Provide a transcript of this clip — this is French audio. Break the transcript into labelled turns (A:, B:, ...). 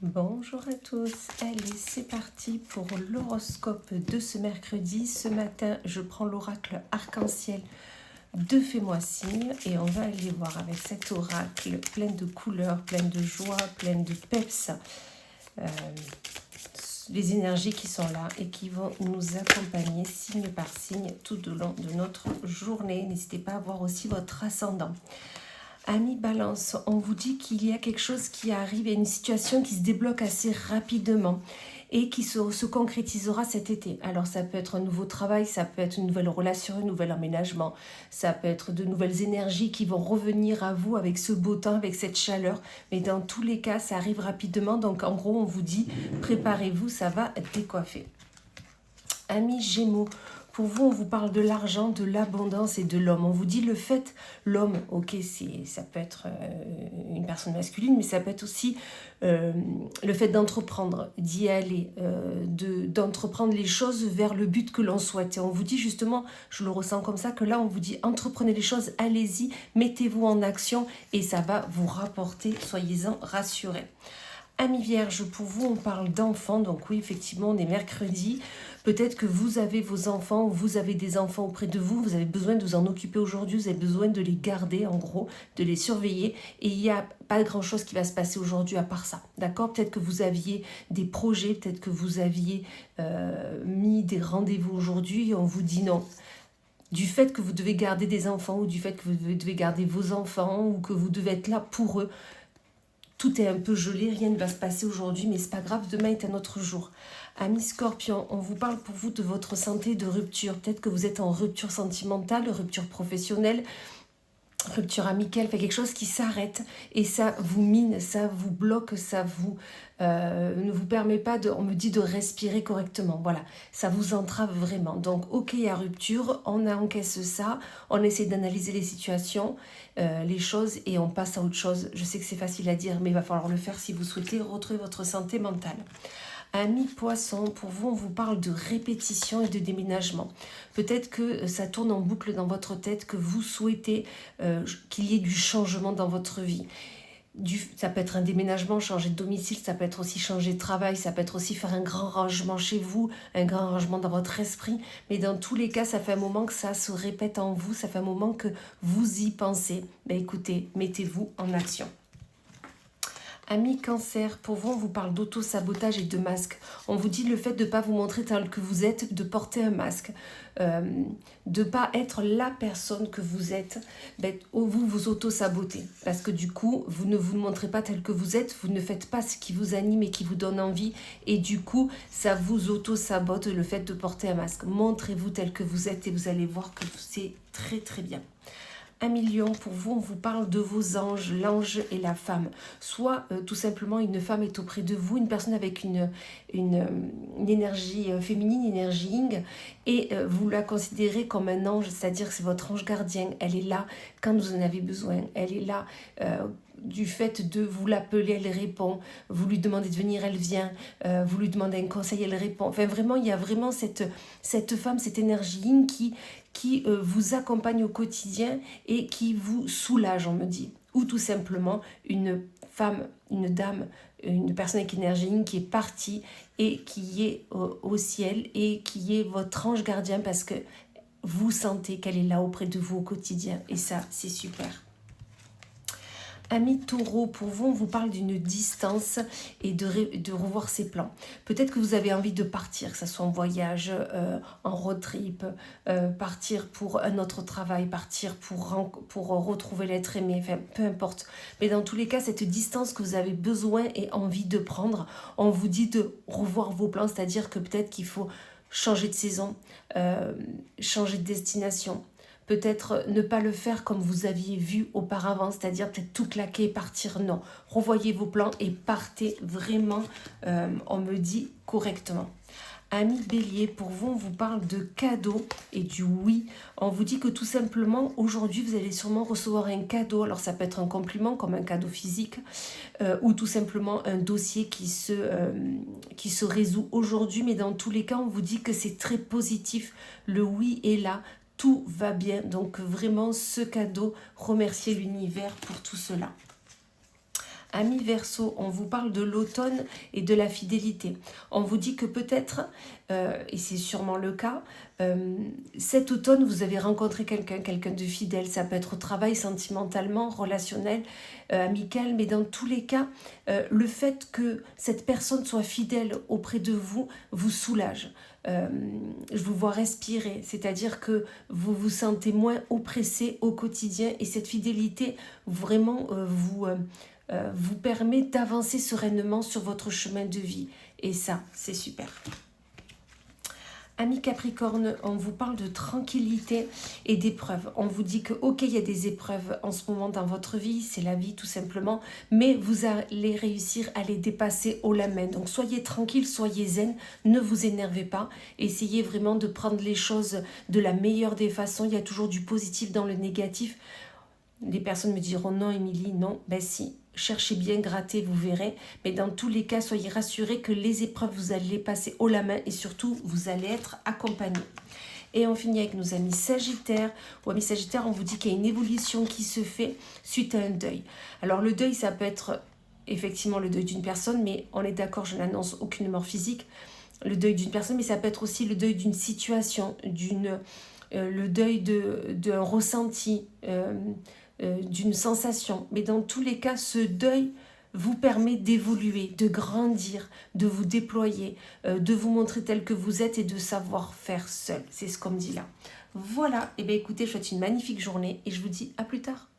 A: Bonjour à tous, allez c'est parti pour l'horoscope de ce mercredi. Ce matin je prends l'oracle arc-en-ciel de Fais-moi signe et on va aller voir avec cet oracle plein de couleurs, plein de joie, plein de peps, les énergies qui sont là et qui vont nous accompagner signe par signe tout au long de notre journée. N'hésitez pas à voir aussi votre ascendant. Amis Balance, on vous dit qu'il y a quelque chose qui arrive, et une situation qui se débloque assez rapidement et qui se concrétisera cet été. Alors ça peut être un nouveau travail, ça peut être une nouvelle relation, un nouvel emménagement, ça peut être de nouvelles énergies qui vont revenir à vous avec ce beau temps, avec cette chaleur. Mais dans tous les cas, ça arrive rapidement. Donc en gros, on vous dit, préparez-vous, ça va décoiffer. Amis Gémeaux, pour vous, on vous parle de l'argent, de l'abondance et de l'homme. On vous dit le fait, l'homme, ok, ça peut être une personne masculine, mais ça peut être aussi le fait d'entreprendre, d'y aller, d'entreprendre les choses vers le but que l'on souhaite. Et on vous dit justement, je le ressens comme ça, que là, on vous dit entreprenez les choses, allez-y, mettez-vous en action et ça va vous rapporter, soyez-en rassurés. Amis Vierge, pour vous, on parle d'enfants. Donc oui, effectivement, on est mercredi. Peut-être que vous avez vos enfants ou vous avez des enfants auprès de vous. Vous avez besoin de vous en occuper aujourd'hui. Vous avez besoin de les garder, en gros, de les surveiller. Et il n'y a pas grand-chose qui va se passer aujourd'hui à part ça. D'accord? Peut-être que vous aviez des projets, peut-être que vous aviez mis des rendez-vous aujourd'hui et on vous dit non. Du fait que vous devez garder des enfants ou du fait que vous devez garder vos enfants ou que vous devez être là pour eux, tout est un peu gelé, rien ne va se passer aujourd'hui, mais c'est pas grave, demain est un autre jour. Amis Scorpion, on vous parle pour vous de votre santé de rupture. Peut-être que vous êtes en rupture sentimentale, rupture professionnelle, rupture amicale, fait quelque chose qui s'arrête et ça vous mine, ça vous bloque, ça vous ne vous permet pas on me dit de respirer correctement. Voilà, ça vous entrave vraiment. Donc ok, il y a rupture, on encaisse ça, on essaie d'analyser les situations, les choses et on passe à autre chose. Je sais que c'est facile à dire, mais il va falloir le faire si vous souhaitez retrouver votre santé mentale. Amis Poissons, pour vous, on vous parle de répétition et de déménagement. Peut-être que ça tourne en boucle dans votre tête, que vous souhaitez qu'il y ait du changement dans votre vie. Ça peut être un déménagement, changer de domicile, ça peut être aussi changer de travail, ça peut être aussi faire un grand rangement chez vous, un grand rangement dans votre esprit. Mais dans tous les cas, ça fait un moment que ça se répète en vous, ça fait un moment que vous y pensez. Ben écoutez, mettez-vous en action. Amis Cancer, pour vous, on vous parle d'auto-sabotage et de masque. On vous dit le fait de ne pas vous montrer tel que vous êtes, de porter un masque, de ne pas être la personne que vous êtes, vous vous auto-sabotez. Parce que du coup, vous ne vous montrez pas tel que vous êtes, vous ne faites pas ce qui vous anime et qui vous donne envie. Et du coup, ça vous auto-sabote le fait de porter un masque. Montrez-vous tel que vous êtes et vous allez voir que c'est très très bien. Amis Lion, pour vous, on vous parle de vos anges, l'ange et la femme. Soit tout simplement une femme est auprès de vous, une personne avec une énergie féminine, une énergie yin, et vous la considérez comme un ange, c'est-à-dire que c'est votre ange gardien. Elle est là quand vous en avez besoin. Elle est là du fait de vous l'appeler, elle répond. Vous lui demandez de venir, elle vient. Vous lui demandez un conseil, elle répond. Enfin vraiment, il y a vraiment cette femme, cette énergie yin qui vous accompagne au quotidien et qui vous soulage, on me dit. Ou tout simplement une femme, une dame, une personne avec énergie qui est partie et qui est au ciel et qui est votre ange gardien parce que vous sentez qu'elle est là auprès de vous au quotidien. Et ça, c'est super. Amis Taureau, pour vous, on vous parle d'une distance et de revoir ses plans. Peut-être que vous avez envie de partir, que ce soit en voyage, en road trip, partir pour un autre travail, partir pour retrouver l'être aimé, enfin, peu importe. Mais dans tous les cas, cette distance que vous avez besoin et envie de prendre, on vous dit de revoir vos plans, c'est-à-dire que peut-être qu'il faut changer de saison, changer de destination. Peut-être ne pas le faire comme vous aviez vu auparavant, c'est-à-dire peut-être tout claquer et partir. Non, revoyez vos plans et partez vraiment, on me dit, correctement. Amis Bélier, pour vous, on vous parle de cadeaux et du oui. On vous dit que tout simplement, aujourd'hui, vous allez sûrement recevoir un cadeau. Alors, ça peut être un compliment, comme un cadeau physique, ou tout simplement un dossier qui se résout aujourd'hui. Mais dans tous les cas, on vous dit que c'est très positif. Le oui est là. Tout va bien. Donc, vraiment, ce cadeau, remerciez l'univers pour tout cela. Amis Verseau, on vous parle de l'automne et de la fidélité. On vous dit que peut-être, et c'est sûrement le cas, cet automne, vous avez rencontré quelqu'un de fidèle. Ça peut être au travail, sentimentalement, relationnel, amical, mais dans tous les cas, le fait que cette personne soit fidèle auprès de vous, vous soulage. Je vous vois respirer, c'est-à-dire que vous vous sentez moins oppressé au quotidien et cette fidélité vraiment vous permet d'avancer sereinement sur votre chemin de vie. Et ça, c'est super. Amis Capricorne, on vous parle de tranquillité et d'épreuves. On vous dit que, ok, il y a des épreuves en ce moment dans votre vie, c'est la vie tout simplement, mais vous allez réussir à les dépasser haut la main. Donc soyez tranquille, soyez zen, ne vous énervez pas. Essayez vraiment de prendre les choses de la meilleure des façons. Il y a toujours du positif dans le négatif. Des personnes me diront non, Émilie, non. Ben si, cherchez bien, grattez, vous verrez. Mais dans tous les cas, soyez rassurés que les épreuves, vous allez les passer haut la main et surtout, vous allez être accompagnés. Et on finit avec nos amis Sagittaires. Ou amis Sagittaires, on vous dit qu'il y a une évolution qui se fait suite à un deuil. Alors le deuil, ça peut être effectivement le deuil d'une personne, mais on est d'accord, je n'annonce aucune mort physique. Le deuil d'une personne, mais ça peut être aussi le deuil d'une situation, le deuil d'un ressenti, d'une sensation. Mais dans tous les cas, ce deuil vous permet d'évoluer, de grandir, de vous déployer, de vous montrer tel que vous êtes et de savoir faire seul. C'est ce qu'on me dit là. Voilà, et bien écoutez, je vous souhaite une magnifique journée et je vous dis à plus tard.